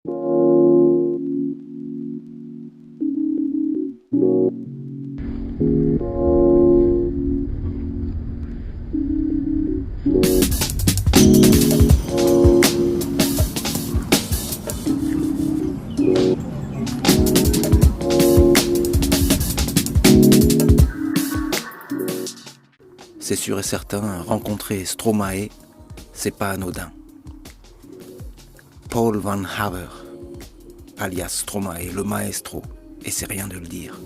C'est sûr et certain, rencontrer Stromae, c'est pas anodin. Paul Van Haver, alias Stromae, le maestro, et c'est rien de le dire.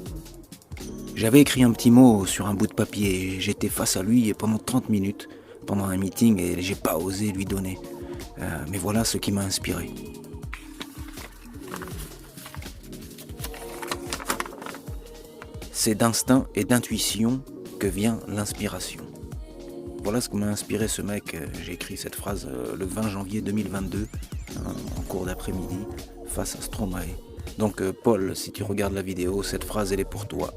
J'avais écrit un petit mot sur un bout de papier, j'étais face à lui pendant 30 minutes, pendant un meeting, et j'ai pas osé lui donner. Mais voilà ce qui m'a inspiré. C'est d'instinct et d'intuition que vient l'inspiration. Voilà ce que m'a inspiré ce mec. J'ai écrit cette phrase le 20 janvier 2022, en cours d'après-midi, face à Stromae. Donc Paul, si tu regardes la vidéo, cette phrase elle est pour toi.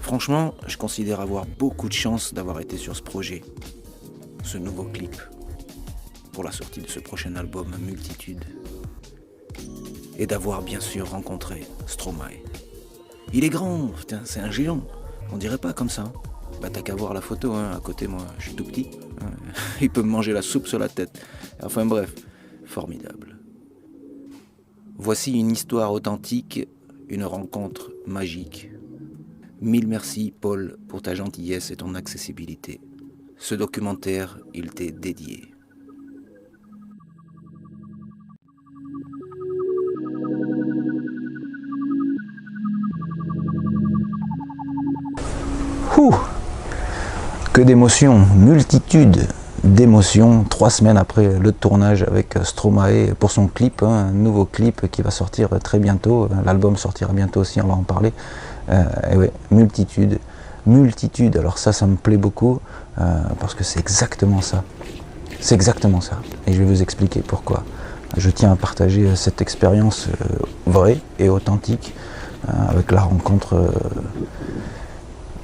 Franchement, je considère avoir beaucoup de chance d'avoir été sur ce projet, ce nouveau clip, pour la sortie de ce prochain album Multitude. Et d'avoir bien sûr rencontré Stromae. Il est grand, putain, c'est un géant. On dirait pas comme ça. Bah t'as qu'à voir la photo, hein, à côté moi, je suis tout petit. Hein. Il peut me manger la soupe sur la tête. Enfin bref, formidable. Voici une histoire authentique, une rencontre magique. Mille merci Paul pour ta gentillesse et ton accessibilité. Ce documentaire, il t'est dédié. Ouh, que d'émotions, multitude d'émotions. 3 semaines après le tournage avec Stromae pour son clip, un nouveau clip qui va sortir très bientôt. L'album sortira bientôt aussi, on va en parler. Et ouais, multitude. Alors ça me plaît beaucoup parce que c'est exactement ça. C'est exactement ça. Et je vais vous expliquer pourquoi. Je tiens à partager cette expérience vraie et authentique avec la rencontre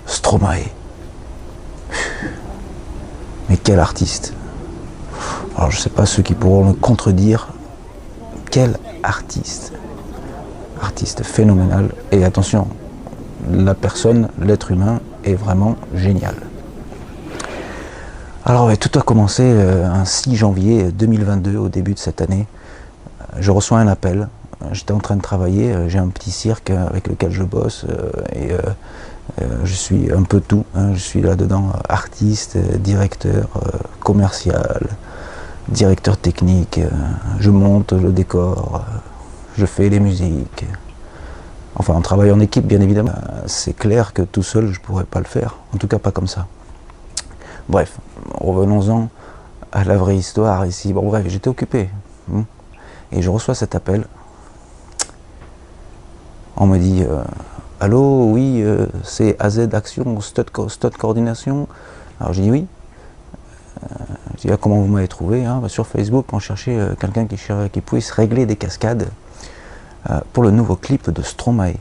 Stromae. Mais quel artiste! Alors je sais pas ceux qui pourront le contredire. Quel artiste! Artiste phénoménal. Et attention, la personne, l'être humain est vraiment génial. Alors ouais, tout a commencé un 6 janvier 2022, au début de cette année. Je reçois un appel. J'étais en train de travailler. J'ai un petit cirque avec lequel je bosse et je suis un peu tout, hein. Je suis là-dedans artiste, directeur, commercial, directeur technique, je monte le décor, je fais les musiques. Enfin, on travaille en équipe, bien évidemment. C'est clair que tout seul, je ne pourrais pas le faire, en tout cas pas comme ça. Bref, revenons-en à la vraie histoire ici. Bon bref, j'étais occupé, et je reçois cet appel. On me dit... Allô, oui, c'est AZ Action, Stud Coordination. Alors j'ai dit oui. Je dis ah, comment vous m'avez trouvé hein? Sur Facebook, on cherchait quelqu'un qui puisse régler des cascades pour le nouveau clip de Stromae.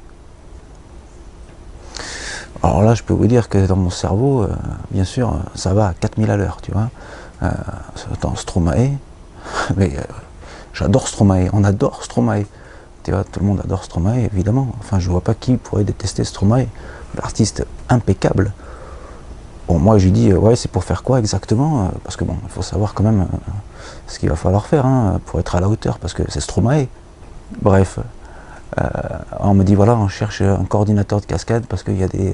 Alors là, je peux vous dire que dans mon cerveau, bien sûr, ça va à 4000 à l'heure, tu vois. Dans Stromae, mais j'adore Stromae, on adore Stromae. Tu vois, tout le monde adore Stromae, évidemment. Enfin, je vois pas qui pourrait détester Stromae. L'artiste impeccable. Bon, moi, je lui dis, ouais, c'est pour faire quoi exactement? Parce que bon, il faut savoir quand même ce qu'il va falloir faire pour être à la hauteur, parce que c'est Stromae. Bref, on me dit, voilà, on cherche un coordinateur de cascade, parce qu'il y a il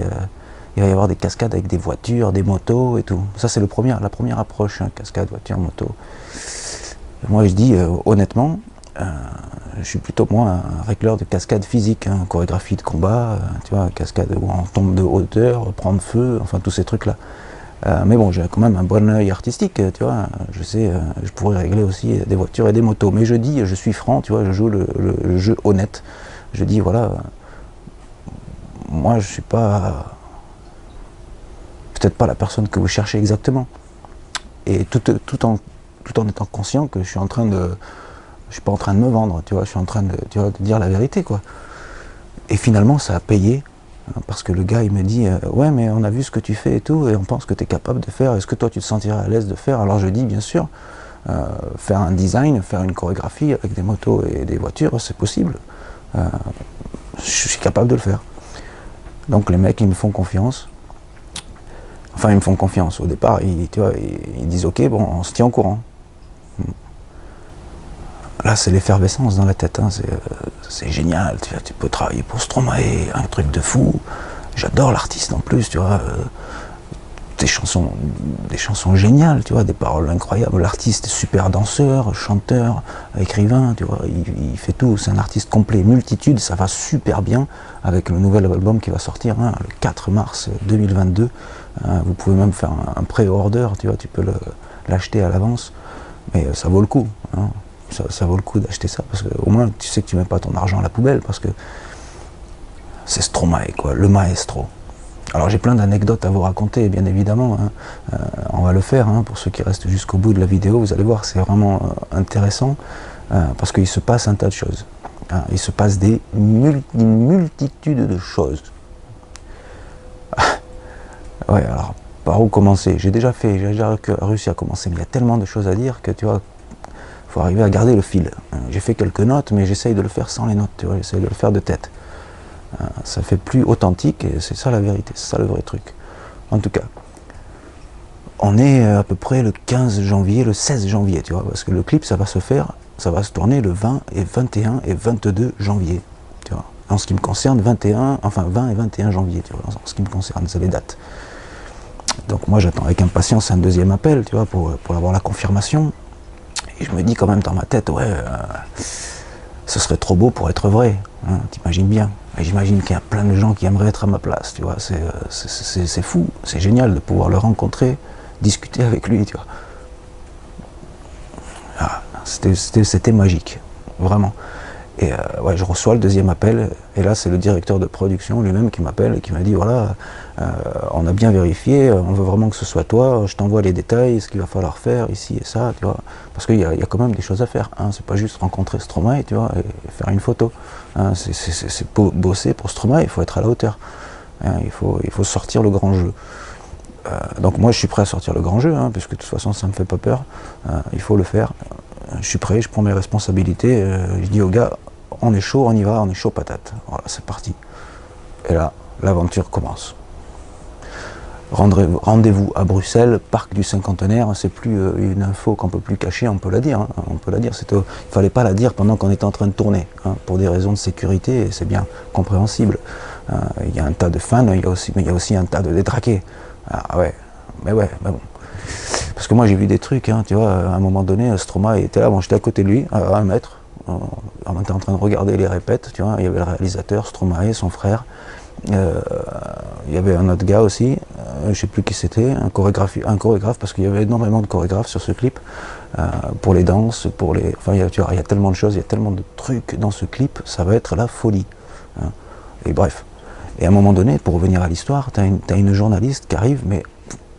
va y avoir des cascades avec des voitures, des motos et tout. Ça, c'est la première approche, hein, cascade, voiture, moto. Moi, je dis, honnêtement, je suis plutôt moi un régleur de cascade physique, hein, chorégraphie de combat, tu vois, cascade où on tombe de hauteur, prendre feu, enfin tous ces trucs là. Mais bon, j'ai quand même un bon œil artistique, tu vois, je sais, je pourrais régler aussi des voitures et des motos. Mais je dis, je suis franc, tu vois, je joue le jeu honnête. Je dis, voilà, moi je suis pas, peut-être pas la personne que vous cherchez exactement. Et tout en étant conscient que je suis pas en train de me vendre, tu vois, je suis en train de, tu vois, de dire la vérité, quoi. Et finalement, ça a payé. Parce que le gars, il me dit, ouais, mais on a vu ce que tu fais et tout, et on pense que tu es capable de faire, est-ce que toi tu te sentirais à l'aise de faire? Alors je dis, bien sûr, faire un design, faire une chorégraphie avec des motos et des voitures, c'est possible. Je suis capable de le faire. Donc les mecs, ils me font confiance. Enfin, ils me font confiance. Au départ, tu vois, ils disent, ok, bon, on se tient au courant. Là, c'est l'effervescence dans la tête, hein. C'est génial, tu peux travailler pour Stromae, un truc de fou. J'adore l'artiste en plus, tu vois. Des chansons géniales, tu vois, des paroles incroyables. L'artiste est super danseur, chanteur, écrivain, tu vois, il fait tout. C'est un artiste complet, multitude, ça va super bien avec le nouvel album qui va sortir, hein, le 4 mars 2022. Vous pouvez même faire un pré-order, tu vois, tu peux l'acheter à l'avance, mais ça vaut le coup, hein. Ça vaut le coup d'acheter ça, parce qu'au moins tu sais que tu mets pas ton argent à la poubelle, parce que c'est Stromae, quoi, le maestro. Alors j'ai plein d'anecdotes à vous raconter, bien évidemment, hein. On va le faire, hein, pour ceux qui restent jusqu'au bout de la vidéo, vous allez voir, c'est vraiment intéressant, parce qu'il se passe un tas de choses, hein. Il se passe une multitude de choses. Ouais, alors par où commencer? J'ai déjà réussi à commencer, mais il y a tellement de choses à dire que tu vois, faut arriver à garder le fil. J'ai fait quelques notes, mais j'essaye de le faire sans les notes, tu vois, j'essaye de le faire de tête. Ça fait plus authentique, et c'est ça la vérité, c'est ça le vrai truc. En tout cas, on est à peu près le 15 janvier, le 16 janvier, tu vois, parce que le clip, ça va se tourner le 20 et 21 et 22 janvier, tu vois. En ce qui me concerne, 20 et 21 janvier, tu vois, en ce qui me concerne, c'est les dates. Donc moi, j'attends avec impatience un deuxième appel, tu vois, pour avoir la confirmation. Et je me dis quand même dans ma tête, ouais, ce serait trop beau pour être vrai, hein, t'imagines bien. Et j'imagine qu'il y a plein de gens qui aimeraient être à ma place, tu vois, c'est fou, c'est génial de pouvoir le rencontrer, discuter avec lui, tu vois. Ah, c'était magique, vraiment. Et ouais, je reçois le deuxième appel, et là c'est le directeur de production lui-même qui m'appelle et qui m'a dit, voilà, on a bien vérifié, on veut vraiment que ce soit toi, je t'envoie les détails, ce qu'il va falloir faire ici et ça, tu vois, parce qu'il y a quand même des choses à faire, hein. C'est pas juste rencontrer Stromae, tu vois, et faire une photo, hein. C'est bosser pour Stromae, il faut être à la hauteur, hein. Il faut sortir le grand jeu. Donc moi je suis prêt à sortir le grand jeu, hein, puisque de toute façon ça me fait pas peur, il faut le faire. Je suis prêt, je prends mes responsabilités, je dis au gars, on est chaud, on y va, on est chaud patate. Voilà, c'est parti. Et là, l'aventure commence. Rendez-vous à Bruxelles, parc du Cinquantenaire, c'est plus une info qu'on peut plus cacher, on peut la dire, hein, on peut la dire. Il ne fallait pas la dire pendant qu'on était en train de tourner, hein, pour des raisons de sécurité, et c'est bien compréhensible. Il y a un tas de fans, mais il y a aussi un tas de détraqués. Ah ouais, mais bon. Parce que moi j'ai vu des trucs, hein, tu vois, à un moment donné, Stromae était là, bon, j'étais à côté de lui, à 1 mètre, on était en train de regarder les répètes, tu vois, il y avait le réalisateur, Stromae, son frère, il y avait un autre gars aussi, je sais plus qui c'était, un chorégraphe, parce qu'il y avait énormément de chorégraphes sur ce clip, pour les danses, enfin, tu vois, il y a tellement de choses, il y a tellement de trucs dans ce clip, ça va être la folie, hein. Et bref. Et à un moment donné, pour revenir à l'histoire, t'as une journaliste qui arrive, mais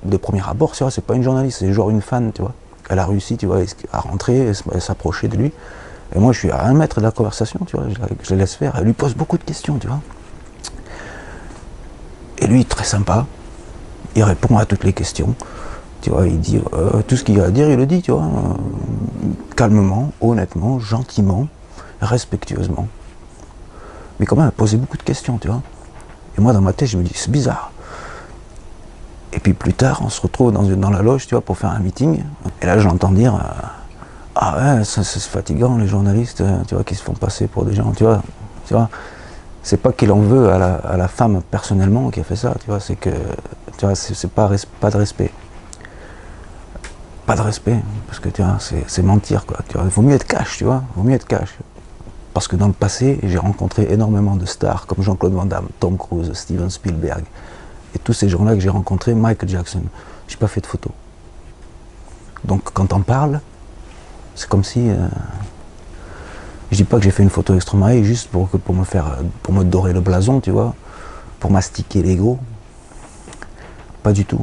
de premier abord, c'est pas une journaliste, c'est genre une fan, tu vois. Elle a réussi, tu vois, à rentrer, à s'approcher de lui. Et moi, je suis à 1 mètre de la conversation, tu vois, je la laisse faire. Elle lui pose beaucoup de questions, tu vois. Et lui, très sympa, il répond à toutes les questions. Tu vois, il dit tout ce qu'il a à dire, il le dit, tu vois, calmement, honnêtement, gentiment, respectueusement. Mais quand même, elle posait beaucoup de questions, tu vois. Et moi, dans ma tête, je me dis, c'est bizarre. Et puis plus tard, on se retrouve dans la loge, tu vois, pour faire un meeting. Et là, j'entends dire, ah ouais, c'est fatigant, les journalistes, tu vois, qui se font passer pour des gens, tu vois. C'est pas qu'il en veut à la femme personnellement qui a fait ça, tu vois, c'est que, tu vois, c'est pas de respect. Pas de respect, parce que, tu vois, c'est mentir, quoi. Tu vois, il vaut mieux être cash, tu vois, il vaut mieux être cash. Parce que dans le passé, j'ai rencontré énormément de stars, comme Jean-Claude Van Damme, Tom Cruise, Steven Spielberg. Et tous ces gens-là que j'ai rencontrés, Michael Jackson, j'ai pas fait de photos. Donc quand on parle, c'est comme si... je dis pas que j'ai fait une photo avec Stromae juste pour me dorer le blason, tu vois, pour mastiquer l'ego. Pas du tout.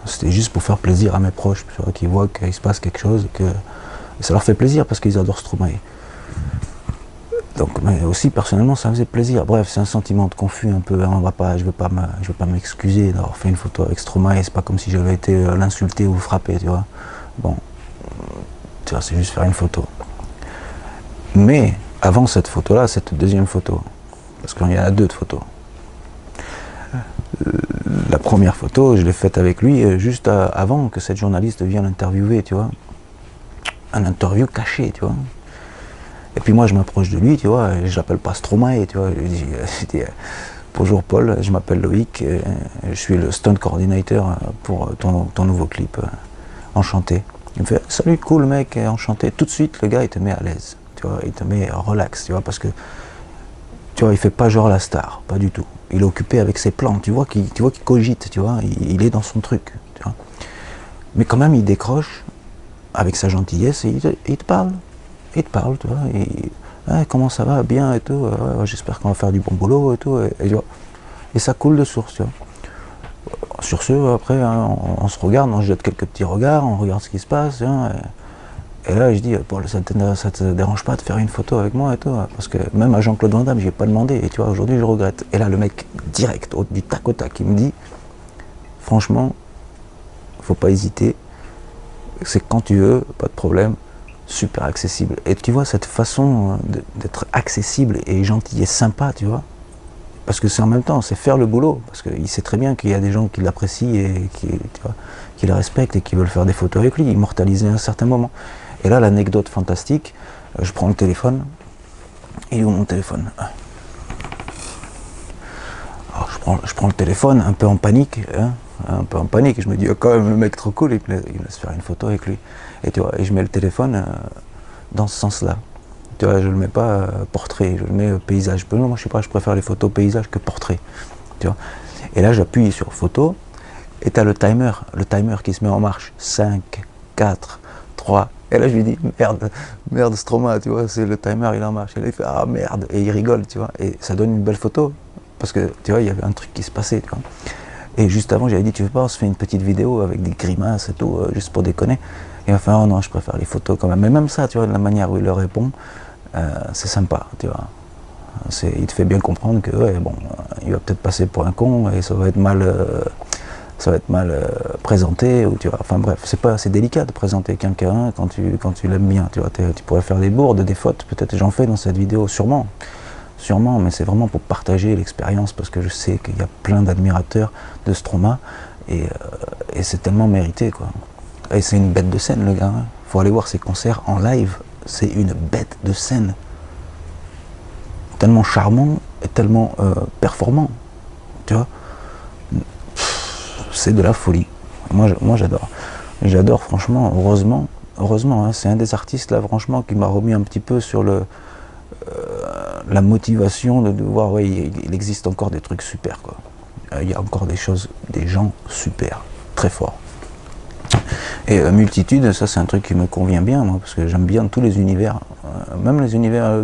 C'était juste pour faire plaisir à mes proches, tu vois, qui voient qu'il se passe quelque chose, et ça leur fait plaisir parce qu'ils adorent Stromae. Donc, mais aussi personnellement, ça me faisait plaisir. Bref, c'est un sentiment de confus un peu. Hein, je vais pas m'excuser d'avoir fait une photo avec Stromae. C'est pas comme si j'avais été l'insulter ou frappé, tu vois. Bon, tu vois, c'est juste faire une photo. Mais avant cette photo-là, cette deuxième photo, parce qu'il y en a deux de photos. La première photo, je l'ai faite avec lui juste avant que cette journaliste vienne l'interviewer, tu vois. Un interview caché, tu vois. Et puis moi, je m'approche de lui, tu vois, et je l'appelle pas Stromae, tu vois. Je lui dis, bonjour Paul, je m'appelle Loïc, je suis le stunt coordinator pour ton nouveau clip, enchanté. Il me fait, salut, cool mec, enchanté. Tout de suite, le gars, il te met à l'aise, tu vois, il te met relax, tu vois, parce que, tu vois, il fait pas genre la star, pas du tout. Il est occupé avec ses plans, tu vois qu'il cogite, tu vois, il est dans son truc, tu vois. Mais quand même, il décroche avec sa gentillesse et il te parle. Il te parle, tu vois, ah, comment ça va, bien et tout, j'espère qu'on va faire du bon boulot et tout, et ça coule de source, tu vois. Sur ce, après, hein, on se regarde, on se jette quelques petits regards, on regarde ce qui se passe, hein, et là je dis, Paul, ça te dérange pas de faire une photo avec moi et tout, parce que même à Jean-Claude Van Damme, j'ai pas demandé, et tu vois, aujourd'hui je regrette. Et là le mec, direct, du tac au tac, il me dit, franchement, faut pas hésiter, c'est quand tu veux, pas de problème, super accessible. Et tu vois, cette façon d'être accessible et gentil et sympa, tu vois, parce que c'est en même temps, c'est faire le boulot, parce qu'il sait très bien qu'il y a des gens qui l'apprécient et qui le respectent et qui veulent faire des photos avec lui, immortaliser un certain moment. Et là, l'anecdote fantastique, je prends le téléphone, il est où mon téléphone? Alors, je prends le téléphone, un peu en panique, hein, je me dis, oh, quand même, le mec trop cool, il me laisse faire une photo avec lui. Et tu vois, et je mets le téléphone dans ce sens-là. Tu vois, je le mets pas portrait, je le mets paysage. Moi, je sais pas, je préfère les photos paysage que portrait. Tu vois. Et là, j'appuie sur photo, et tu as le timer qui se met en marche. 5, 4, 3. Et là, je lui dis, merde, Stroma, tu vois, c'est le timer, il est en marche. Et là, il fait, ah merde, et il rigole, tu vois. Et ça donne une belle photo, parce que, tu vois, il y avait un truc qui se passait, tu vois. Et juste avant, j'avais dit, tu veux pas, on se fait une petite vidéo avec des grimaces et tout, juste pour déconner. Et il m'a fait, oh non, je préfère les photos quand même. Mais même ça, tu vois, de la manière où il leur répond, c'est sympa, tu vois. Il te fait bien comprendre que, ouais, bon, il va peut-être passer pour un con et ça va être mal présenté, ou tu vois. Enfin bref, c'est délicat de présenter quelqu'un quand tu l'aimes bien, tu vois. Tu pourrais faire des bourdes, des fautes, peut-être j'en fais dans cette vidéo, sûrement, mais c'est vraiment pour partager l'expérience, parce que je sais qu'il y a plein d'admirateurs de Stroma, et c'est tellement mérité, quoi. Et c'est une bête de scène, le gars, hein. Faut aller voir ses concerts en live, c'est une bête de scène. Tellement charmant et tellement performant, tu vois. C'est de la folie. Moi j'adore. J'adore, franchement, heureusement, hein, c'est un des artistes là, franchement, qui m'a remis un petit peu sur la motivation de voir, ouais, il existe encore des trucs super, quoi. Il y a encore des gens super, très forts. Et multitude, ça c'est un truc qui me convient bien, moi, parce que j'aime bien tous les univers, même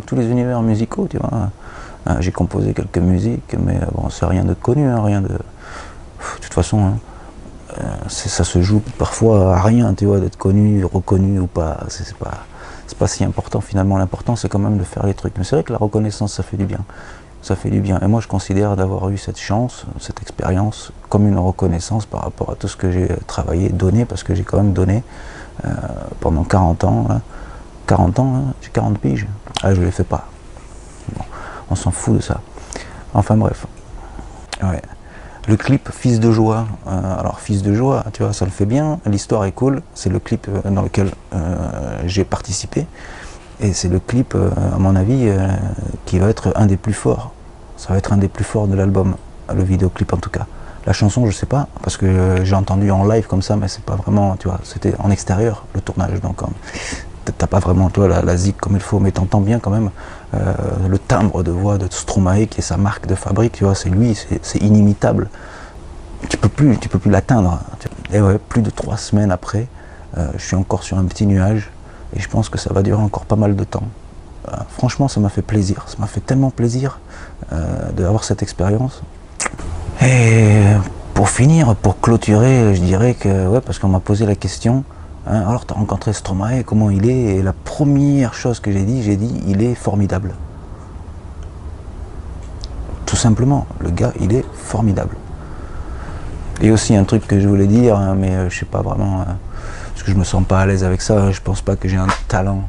tous les univers musicaux, tu vois. J'ai composé quelques musiques, mais bon, c'est rien de connu, hein, rien de... De toute façon, hein, ça se joue parfois à rien, tu vois, d'être connu, reconnu ou pas. C'est pas si important finalement. L'important, c'est quand même de faire les trucs. Mais c'est vrai que la reconnaissance, ça fait du bien. Ça fait du bien. Et moi, je considère d'avoir eu cette chance, cette expérience, comme une reconnaissance par rapport à tout ce que j'ai travaillé, donné, parce que j'ai quand même donné pendant 40 ans. Hein. 40 ans, hein, j'ai 40 piges. Ah, je ne les fais pas. Bon, on s'en fout de ça. Enfin bref. Ouais. Le clip Fils de joie, alors Fils de joie, tu vois, ça le fait bien, l'histoire est cool, c'est le clip dans lequel j'ai participé, et c'est le clip, à mon avis, qui va être un des plus forts. Ça va être un des plus forts de l'album, le vidéoclip en tout cas. La chanson, je sais pas, parce que j'ai entendu en live comme ça, mais c'est pas vraiment, tu vois, c'était en extérieur le tournage, donc t'as pas vraiment, toi, la zik comme il faut, mais t'entends bien quand même le timbre de voix de Stromae, qui est sa marque de fabrique, tu vois, c'est lui, c'est inimitable. Tu peux plus l'atteindre. Et ouais, plus de 3 semaines après, je suis encore sur un petit nuage, et je pense que ça va durer encore pas mal de temps. Franchement, ça m'a fait plaisir, ça m'a fait tellement plaisir d'avoir cette expérience. Et pour finir, pour clôturer, je dirais que, ouais, parce qu'on m'a posé la question, hein, alors tu as rencontré Stromae, comment il est? Et la première chose que j'ai dit, il est formidable. tout simplement, le gars, il est formidable. Et aussi un truc que je voulais dire, hein, mais je sais pas vraiment, parce que je me sens pas à l'aise avec ça, je pense pas que j'ai un talent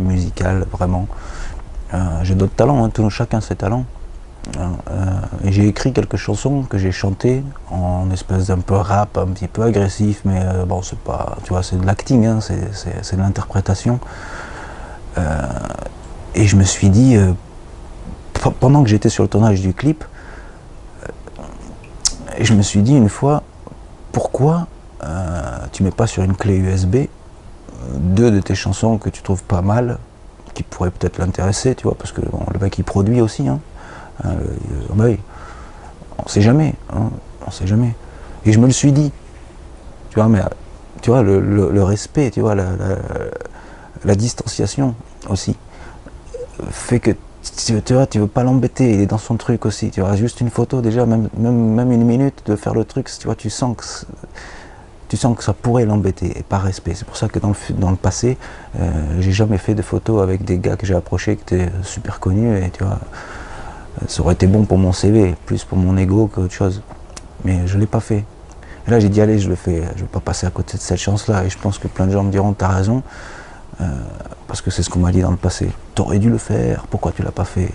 musical, vraiment. J'ai d'autres talents, hein, chacun ses talents. Et j'ai écrit quelques chansons que j'ai chantées en espèce d'un peu rap, un petit peu agressif, mais bon, c'est pas, tu vois, c'est de l'acting, hein, c'est de l'interprétation. Et je me suis dit, pendant que j'étais sur le tournage du clip, je me suis dit une fois, pourquoi tu mets pas sur une clé USB 2 de tes chansons que tu trouves pas mal, qui pourraient peut-être l'intéresser, tu vois, parce que bon, le mec il produit aussi, hein. On sait jamais, hein, on sait jamais. Et je me le suis dit, tu vois, mais tu vois, le respect, tu vois, la distanciation aussi, fait que tu vois, tu veux pas l'embêter, il est dans son truc aussi, tu vois, juste une photo déjà, même une minute de faire le truc, tu vois, tu sens que ça pourrait l'embêter, et par respect. C'est pour ça que dans le passé, j'ai jamais fait de photos avec des gars que j'ai approchés, qui étaient super connus, et tu vois, ça aurait été bon pour mon CV, plus pour mon ego qu'autre chose. Mais je ne l'ai pas fait. Et là j'ai dit allez, je le fais, je ne vais pas passer à côté de cette chance-là. Et je pense que plein de gens me diront t'as raison, parce que c'est ce qu'on m'a dit dans le passé. T'aurais dû le faire, pourquoi tu l'as pas fait?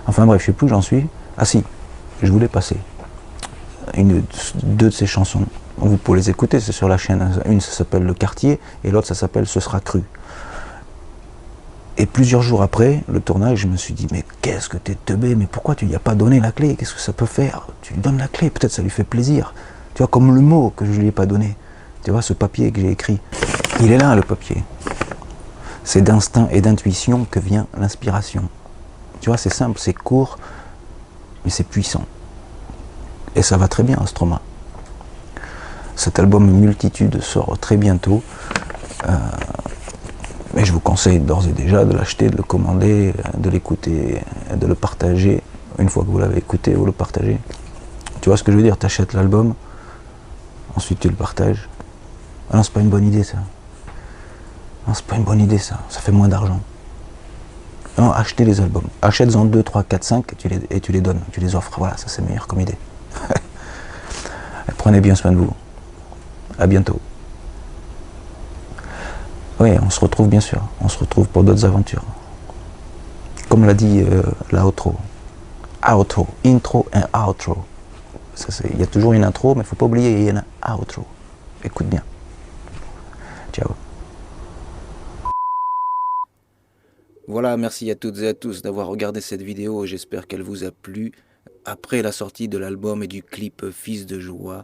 Enfin bref, je sais plus où j'en suis. Ah si, je voulais passer 2 de ces chansons. Vous pouvez les écouter, c'est sur la chaîne. Une ça s'appelle Le Quartier et l'autre ça s'appelle Ce sera cru. Et plusieurs jours après le tournage, je me suis dit mais qu'est-ce que t'es teubé, mais pourquoi tu lui as pas donné la clé? Qu'est-ce que ça peut faire? Tu lui donnes la clé, peut-être ça lui fait plaisir. Tu vois, comme le mot que je lui ai pas donné. Tu vois, ce papier que j'ai écrit, il est là le papier. C'est d'instinct et d'intuition que vient l'inspiration. Tu vois, c'est simple, c'est court, mais c'est puissant. Et ça va très bien à Stromae. Cet album Multitude sort très bientôt. Mais je vous conseille d'ores et déjà de l'acheter, de le commander, de l'écouter, de le partager. Une fois que vous l'avez écouté, vous le partagez. Tu vois ce que je veux dire? Tu achètes l'album, ensuite tu le partages. Ah non, c'est pas une bonne idée ça. Non, c'est pas une bonne idée ça. Ça fait moins d'argent. Non, achetez les albums. Achète-en 2, 3, 4, 5 et tu les donnes, tu les offres. Voilà, ça c'est meilleur comme idée. Prenez bien soin de vous. À bientôt. Oui, on se retrouve bien sûr, on se retrouve pour d'autres aventures. Comme l'a dit l'outro. Outro, intro et outro. Il y a toujours une intro, mais il ne faut pas oublier, il y a un outro. Écoute bien. Ciao. Voilà, merci à toutes et à tous d'avoir regardé cette vidéo, j'espère qu'elle vous a plu. Après la sortie de l'album et du clip Fils de joie,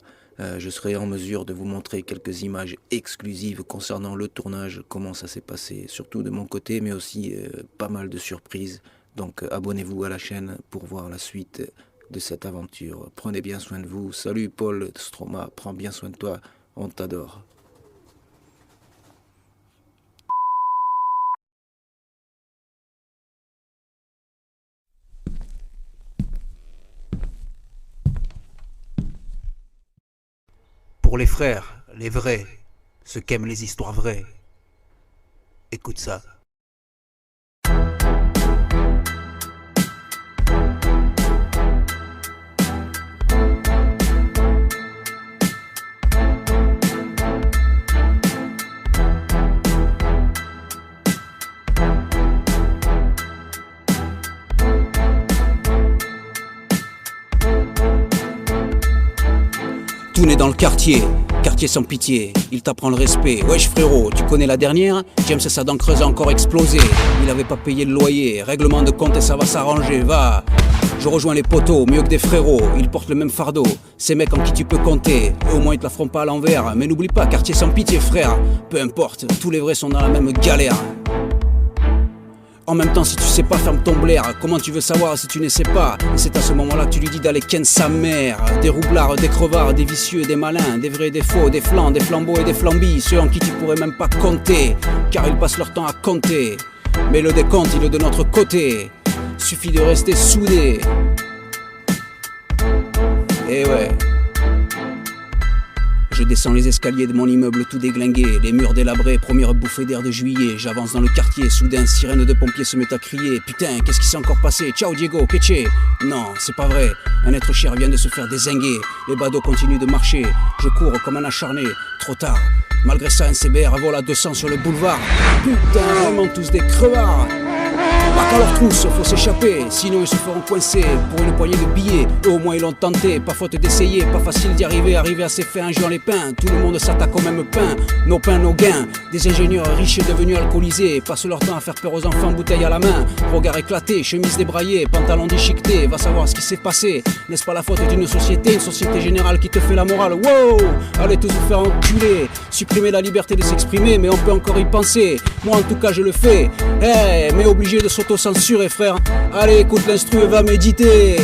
je serai en mesure de vous montrer quelques images exclusives concernant le tournage, comment ça s'est passé, surtout de mon côté, mais aussi pas mal de surprises. Donc abonnez-vous à la chaîne pour voir la suite de cette aventure. Prenez bien soin de vous. Salut Paul Stromae, prends bien soin de toi, on t'adore. Pour les frères, les vrais, ceux qu'aiment les histoires vraies. Écoute ça. Tout naît dans le quartier sans pitié, il t'apprend le respect. Wesh frérot, tu connais la dernière? James ça dans Creuse a encore explosé. Il avait pas payé le loyer, règlement de compte et ça va s'arranger, va. Je rejoins les poteaux, mieux que des frérots, ils portent le même fardeau. Ces mecs en qui tu peux compter, eux au moins ils te la feront pas à l'envers. Mais n'oublie pas, quartier sans pitié frère, peu importe, tous les vrais sont dans la même galère. En même temps, si tu sais pas, ferme ton blaire. Comment tu veux savoir si tu ne sais pas? Et c'est à ce moment-là que tu lui dis d'aller ken sa mère. Des roublards, des crevards, des vicieux, des malins, des vrais, des faux, des flancs, des flambeaux et des flambis. Ceux en qui tu pourrais même pas compter, car ils passent leur temps à compter. Mais le décompte, il est de notre côté. Suffit de rester soudé. Et ouais. Je descends les escaliers de mon immeuble tout déglingué, les murs délabrés, première bouffée d'air de juillet. J'avance dans le quartier, soudain, sirène de pompiers se met à crier. Putain, qu'est-ce qui s'est encore passé? Ciao Diego, Keche. Non, c'est pas vrai, un être cher vient de se faire dézinguer. Les badauds continuent de marcher, je cours comme un acharné. Trop tard, malgré ça un CBR vole à 200 sur le boulevard. Putain, vraiment tous des crevards. Pas qu'à leur trousse, faut s'échapper, sinon ils se feront coincer pour une poignée de billets. Eux, au moins ils l'ont tenté, pas faute d'essayer, pas facile d'y arriver, arriver à ses fins en jouant les pains. Tout le monde s'attaque au même pain, nos pains, nos gains. Des ingénieurs riches devenus alcoolisés passent leur temps à faire peur aux enfants, bouteille à la main. Regard éclaté, chemise débraillée, pantalon déchiqueté, va savoir ce qui s'est passé. N'est-ce pas la faute d'une société, une société générale qui te fait la morale? Wow, allez tous vous faire enculer, supprimer la liberté de s'exprimer, mais on peut encore y penser. Moi en tout cas je le fais, mais obligé de s'auto-censurer frère. Allez écoute l'instru et va méditer.